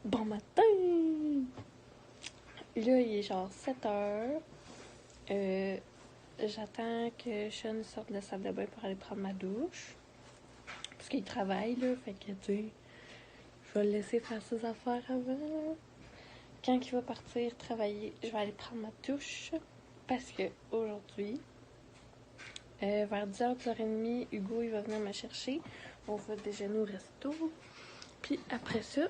Bon matin! Là, il est genre 7 heures. J'attends que Sean sorte de la salle de bain pour aller prendre ma douche. Parce qu'il travaille, là. Fait que, tu sais, je vais le laisser faire ses affaires avant. Quand il va partir travailler, je vais aller prendre ma douche. Parce que aujourd'hui, vers 10h, 10h30, Hugo, il va venir me chercher. On va déjeuner au resto. Puis après ça,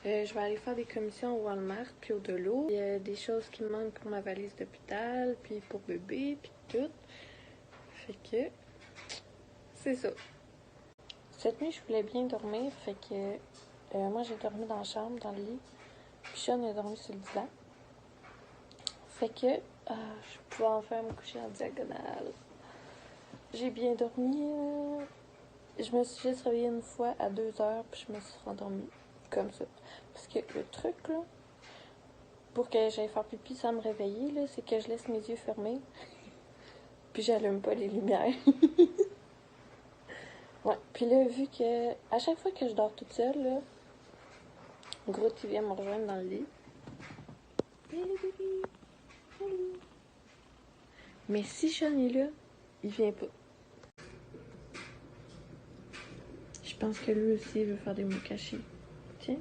je vais aller faire des commissions au Walmart, puis au Delo. Il y a des choses qui me manquent pour ma valise d'hôpital, puis pour bébé, puis tout. Fait que, c'est ça. Cette nuit, je voulais bien dormir, fait que moi, j'ai dormi dans la chambre, dans le lit. Puis Sean a dormi sur le divan. Fait que, je pouvais enfin me coucher en diagonale. J'ai bien dormi. Je me suis juste réveillée une fois à 2h, puis je me suis rendormie comme ça. Parce que le truc, là, pour que j'aille faire pipi sans me réveiller, là, c'est que je laisse mes yeux fermés. Puis j'allume pas les lumières. Ouais. Puis là, vu que à chaque fois que je dors toute seule, là, Groot, il vient me rejoindre dans le lit. Hey, bébé! Salut! Mais si Sean est là, il vient pas. Je pense que lui aussi, il veut faire des mots cachés. Tiens.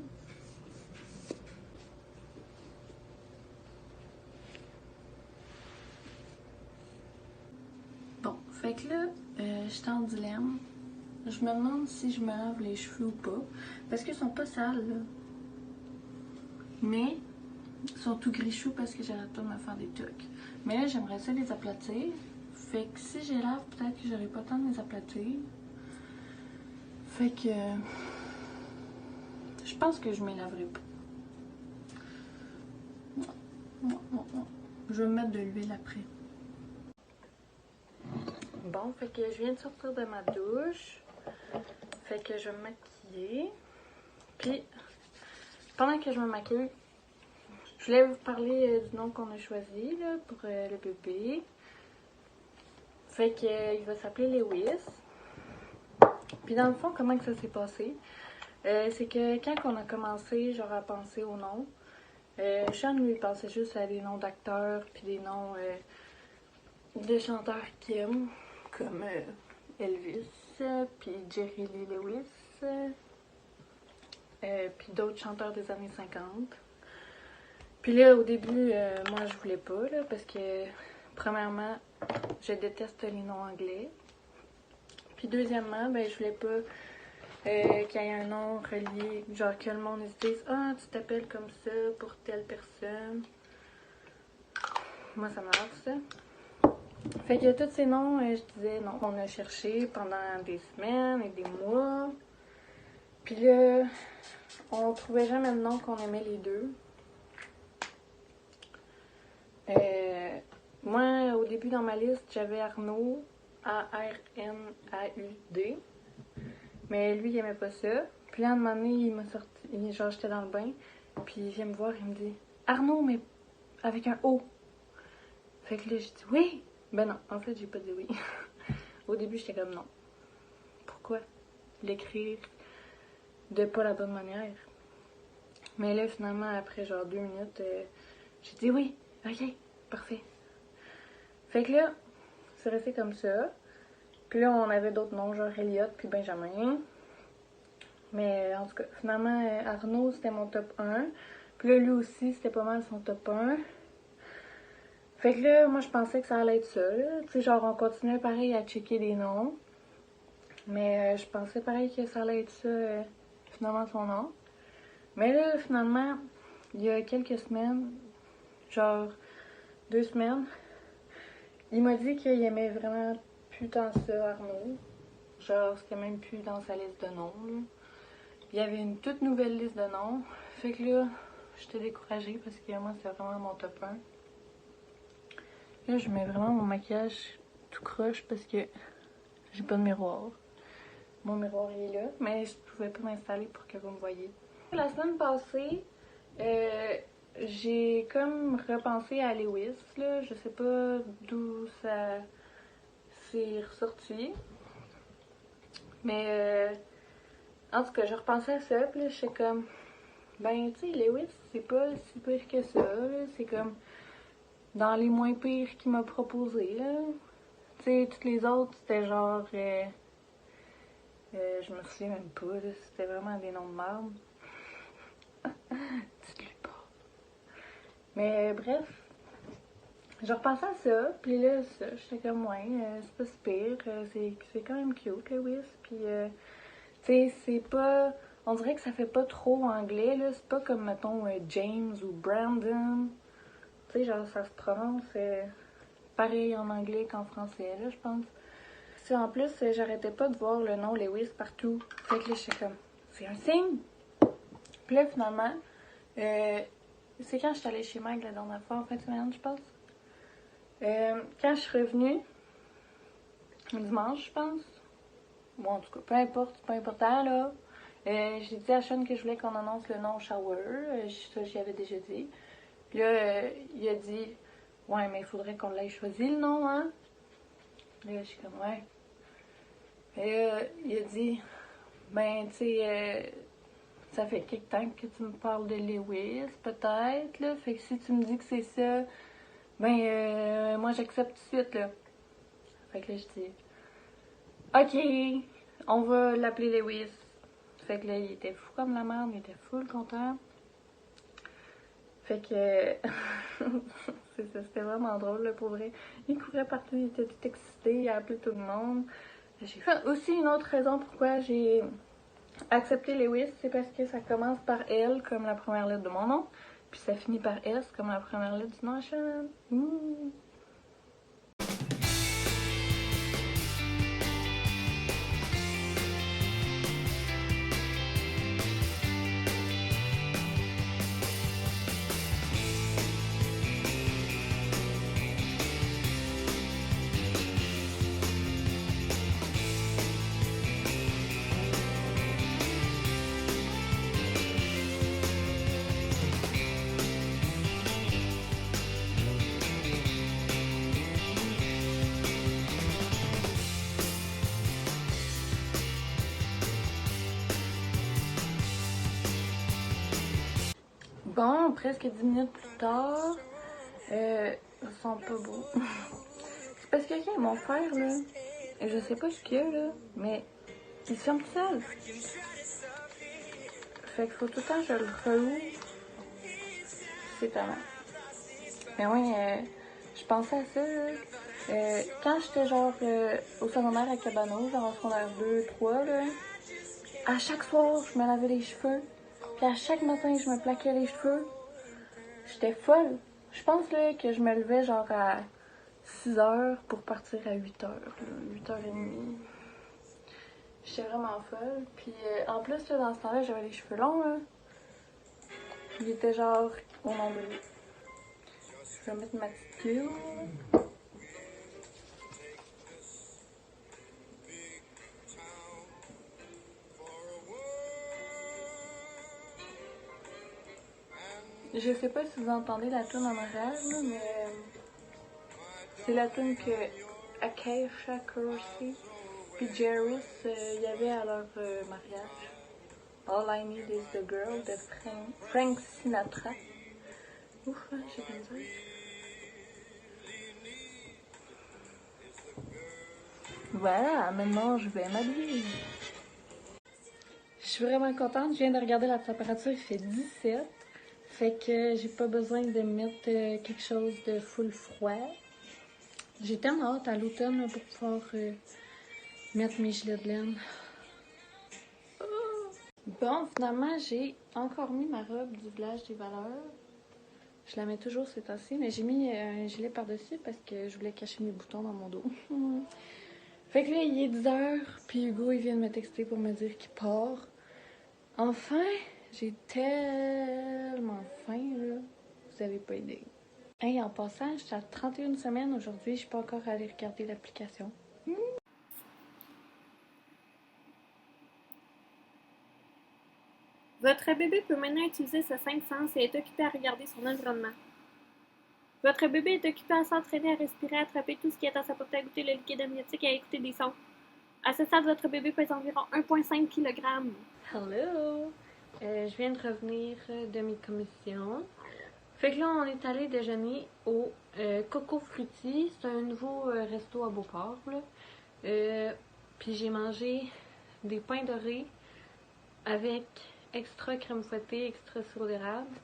Bon, fait que là, j'étais en dilemme. Je me demande si je me lave les cheveux ou pas. Parce qu'ils sont pas sales, là. Mais ils sont tout grichous parce que j'arrête pas de me faire des trucs. Mais là, j'aimerais ça les aplatir. Fait que si je les lave, peut-être que j'aurai pas le temps de les aplatir. Fait que je pense que je me laverai pas. Non. Je vais me mettre de l'huile après. Bon, fait que je viens de sortir de ma douche. Fait que je vais me maquiller. Puis, pendant que je me maquille, je voulais vous parler du nom qu'on a choisi là, pour le bébé. Fait que il va s'appeler Lewis. Puis dans le fond, comment que ça s'est passé? C'est que quand on a commencé genre à penser au nom, Sean lui pensait juste à des noms d'acteurs puis des noms de chanteurs qu'il aime, comme Elvis, puis Jerry Lee Lewis, puis d'autres chanteurs des années 50. Puis là, au début, moi, je voulais pas, là, parce que, premièrement, je déteste les noms anglais. Puis deuxièmement, ben, je voulais pas qu'il y ait un nom relié, genre que le monde se dise « Ah, tu t'appelles comme ça pour telle personne. » Moi, ça m'arrive, ça. Fait que tous ces noms, je disais non. On a cherché pendant des semaines et des mois. Puis là, on trouvait jamais le nom qu'on aimait les deux. Moi, au début dans ma liste, j'avais Arnaud, A-R-N-A-U-D. Mais lui, il aimait pas ça. Puis là, à un moment donné, il m'a sorti, genre j'étais dans le bain, puis il vient me voir, il me dit « Arnaud, mais avec un O. » Fait que là, j'ai dit « Oui! » Ben non, en fait, j'ai pas dit oui. Au début, j'étais comme non. Pourquoi l'écrire de pas la bonne manière? Mais là, finalement, après genre 2 minutes, j'ai dit oui, ok, parfait. Fait que là, c'est resté comme ça. Puis là, on avait d'autres noms, genre Elliot puis Benjamin. Mais en tout cas, finalement, Arnaud, c'était mon top 1. Puis là, lui aussi, c'était pas mal son top 1. Fait que là, moi, je pensais que ça allait être ça. Tu sais, genre, on continuait pareil à checker des noms. Mais je pensais pareil que ça allait être ça, finalement, son nom. Mais là, finalement, il y a quelques semaines, genre 2 semaines, il m'a dit qu'il aimait vraiment plus tant ça, Arnaud. Genre, c'était même plus dans sa liste de noms, là. Il y avait une toute nouvelle liste de noms. Fait que là, j'étais découragée parce que moi, c'est vraiment mon top 1. Là, je mets vraiment mon maquillage tout croche parce que j'ai pas de miroir. Mon miroir, il est là, mais je pouvais pas m'installer pour que vous me voyez. La semaine passée, j'ai comme repensé à Lewis, là. Je sais pas d'où ça s'est ressorti. Mais En tout cas, je repensais à ça, puis là, je suis comme, ben, tu sais, Lewis, c'est pas si pire que ça, là. C'est comme dans les moins pires qu'il m'a proposé, là. Tu sais, toutes les autres, c'était genre, je me souviens même pas, là, c'était vraiment des noms de merde. Dites-lui pas. Mais bref, je repensais à ça, puis là, ça, j'étais comme, ouais, c'est pas si pire, c'est quand même cute, Lewis, puis, tu sais, c'est pas. On dirait que ça fait pas trop anglais, là, c'est pas comme, mettons, James ou Brandon. Tu sais, genre, ça se prononce pareil en anglais qu'en français, là, je pense. Puis en plus, j'arrêtais pas de voir le nom Lewis partout. Fait que là, j'étais comme, c'est un signe! Puis là, finalement, c'est quand je suis allée chez Mike la dernière fois, en fin de semaine, je pense. Quand je suis revenue, dimanche, je pense. Bon, en tout cas, peu importe, c'est pas important, là. J'ai dit à Sean que je voulais qu'on annonce le nom Shower. Ça, j'y avais déjà dit. Puis là, il a dit, ouais, mais il faudrait qu'on l'ait choisi le nom, hein? Là, je suis comme, ouais. Et il a dit, ben, tu sais, ça fait quelque temps que tu me parles de Lewis, peut-être, là. Fait que si tu me dis que c'est ça, ben, moi, j'accepte tout de suite, là. Fait que là, je dis, ok, on va l'appeler Lewis. Fait que là, il était fou comme la merde, il était full content. Fait que, c'est ça, c'était vraiment drôle, là, pour vrai. Il courait partout, il était tout excité, il a appelé tout le monde. J'ai fait aussi une autre raison pourquoi j'ai accepté Lewis, c'est parce que ça commence par L comme la première lettre de mon nom, puis ça finit par S comme la première lettre du nom à Shannon. Bon, presque 10 minutes plus tard, ils sont pas beaux. C'est parce que quand mon frère, là, et je sais pas ce qu'il y a, là, mais il se ferme tout seul. Fait qu'il faut tout le temps que je le rouvre. C'est tellement. Mais oui, je pensais à ça, là. Quand j'étais genre au secondaire à Cabano, genre en secondaire 2, 3, là, à chaque soir, je me lavais les cheveux. Puis à chaque matin, je me plaquais les cheveux. J'étais folle. Je pense là, que je me levais genre à 6 heures pour partir à 8 heures, 8h30. J'étais vraiment folle. Puis en plus, là, dans ce temps-là, j'avais les cheveux longs. Là. Il était genre au nombril. Je vais mettre ma petite queue. Je sais pas si vous entendez la tune en arrière, là, mais c'est la tune que Acacia Corsi puis Jairus y avait à leur mariage. All I Need Is The Girl de Frank Sinatra. Ouf, hein, j'ai bien dit. Voilà, maintenant je vais m'habiller. Je suis vraiment contente, je viens de regarder la température, il fait 17. Fait que j'ai pas besoin de mettre quelque chose de full froid. J'ai tellement hâte à l'automne pour pouvoir mettre mes gilets de laine. Bon, finalement, j'ai encore mis ma robe du village des valeurs. Je la mets toujours ces temps-ci, mais j'ai mis un gilet par-dessus parce que je voulais cacher mes boutons dans mon dos. Fait que là, il est 10h, puis Hugo, il vient de me texter pour me dire qu'il part. Enfin, j'ai tellement faim, là. Vous avez pas idée. Hey, en passant, je suis à 31 semaines aujourd'hui, je suis pas encore allée regarder l'application. Votre bébé peut maintenant utiliser ses 5 sens et est occupé à regarder son environnement. Votre bébé est occupé à s'entraîner, à respirer, à attraper tout ce qui est à sa portée, à goûter le liquide amniotique et à écouter des sons. À ce stade, votre bébé pèse environ 1,5 kg. Hello! Je viens de revenir de mes commissions. Fait que là, on est allé déjeuner au Coco Frutti. C'est un nouveau resto à Beauport, là. Puis j'ai mangé des pains dorés avec extra crème fouettée, extra sirop d'érable.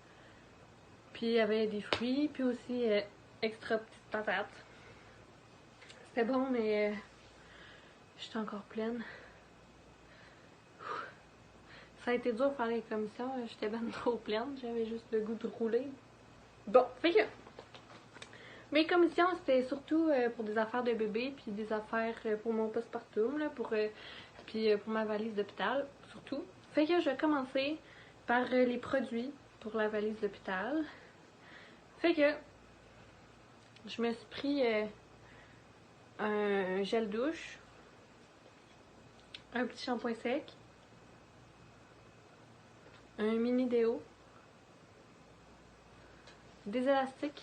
Puis il y avait des fruits, puis aussi extra petites patates. C'était bon, mais j'étais encore pleine. Ça a été dur de faire les commissions, j'étais ben trop pleine, j'avais juste le goût de rouler. Bon, fait que mes commissions, c'était surtout pour des affaires de bébé, puis des affaires pour mon postpartum, là, puis pour ma valise d'hôpital, surtout. Fait que je vais commencer par les produits pour la valise d'hôpital. Fait que je me suis pris un gel douche, un petit shampoing sec, un mini déo, des élastiques,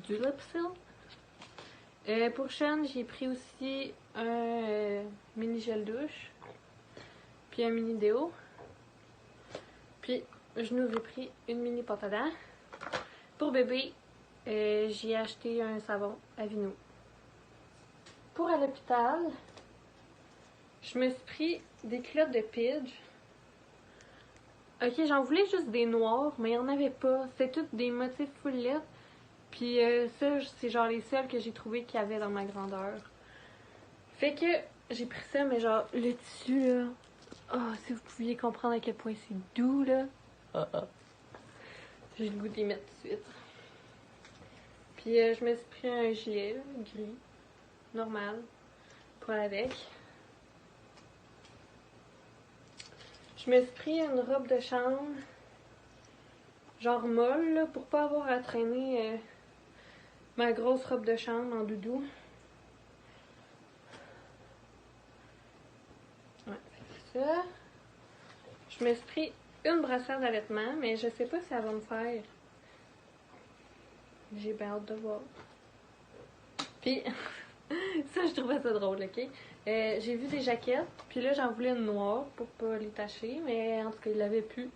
du Lipsil. Pour Sean, j'ai pris aussi un mini gel douche, puis un mini déo. Puis je nous ai pris une mini pâte à dents. Pour bébé, j'ai acheté un savon Aveeno. Pour à l'hôpital, je me suis pris des culottes de Pidge. Ok, j'en voulais juste des noirs, mais il n'y en avait pas. C'était tous des motifs full lettres. Puis ça, c'est genre les seuls que j'ai trouvé qu'il y avait dans ma grandeur. Fait que j'ai pris ça, mais genre le tissu là. Oh, si vous pouviez comprendre à quel point c'est doux là. J'ai le goût d'y mettre tout de suite. Puis je me suis pris un gilet là, gris, normal, pour aller avec. Je me suis pris une robe de chambre, genre molle, là, pour pas avoir à traîner ma grosse robe de chambre en doudou. Ouais, c'est ça. Je me suis pris une brassière d'allaitement, mais je sais pas si elle va me faire. J'ai bien hâte de voir. Puis, ça, je trouvais ça drôle, ok? J'ai vu des jaquettes, puis là, j'en voulais une noire pour pas les tacher, mais en tout cas, il l'avait plus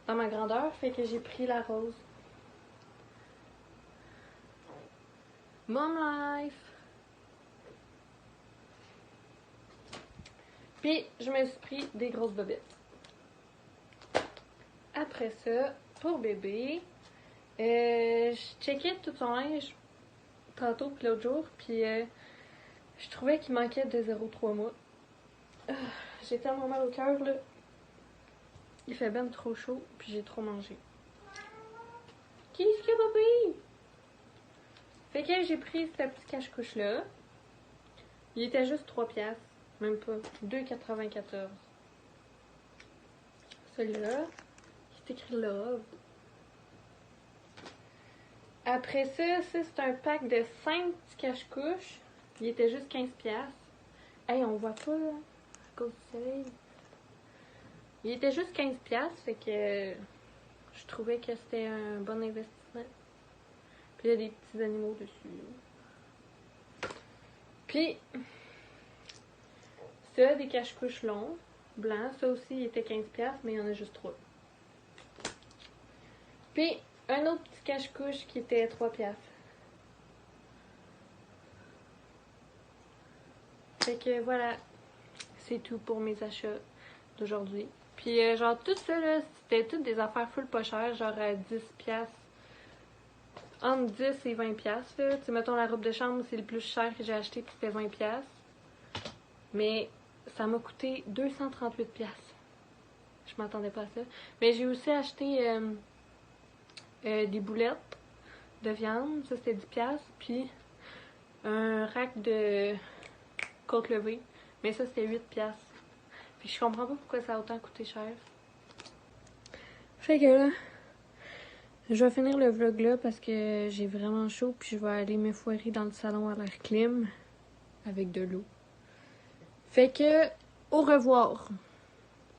dans ma grandeur, fait que j'ai pris la rose. Mom life! Puis, je me suis pris des grosses bobettes. Après ça, pour bébé, je checkais tout son linge tantôt puis l'autre jour, puis je trouvais qu'il manquait de 0,3 mois. J'ai tellement mal au cœur, là. Il fait ben trop chaud, puis j'ai trop mangé. Qu'est-ce que bébé? Fait que j'ai pris ce petit cache-couche-là. Il était juste 3 piastres, même pas, 2,94. Celui-là, c'est écrit Love. Après ça, c'est un pack de 5 petits cache-couches. Il était juste 15 piastres. Hey, on voit pas, là, à cause du soleil. Il était juste 15 piastres, fait que je trouvais que c'était un bon investissement. Puis il y a des petits animaux dessus. Puis, ça, des cache-couches longs, blancs. Ça aussi, il était 15 piastres, mais il y en a juste 3. Puis, un autre petit cache-couche qui était 3 piastres. Fait que voilà, c'est tout pour mes achats d'aujourd'hui. Puis genre tout ça là, c'était toutes des affaires full pas chères, genre à 10 piastres. Entre 10 et 20 piastres là. Tu sais, mettons la robe de chambre, c'est le plus cher que j'ai acheté, puis c'était 20 piastres. Mais ça m'a coûté 238 piastres. Je m'attendais pas à ça. Mais j'ai aussi acheté des boulettes de viande, ça c'était 10 piastres. Puis un rack de côte levée, mais ça c'était 8 piastres. Puis je comprends pas pourquoi ça a autant coûté cher. Fait que là, je vais finir le vlog là parce que j'ai vraiment chaud, puis je vais aller me foirer dans le salon à l'air clim avec de l'eau. Fait que, au revoir!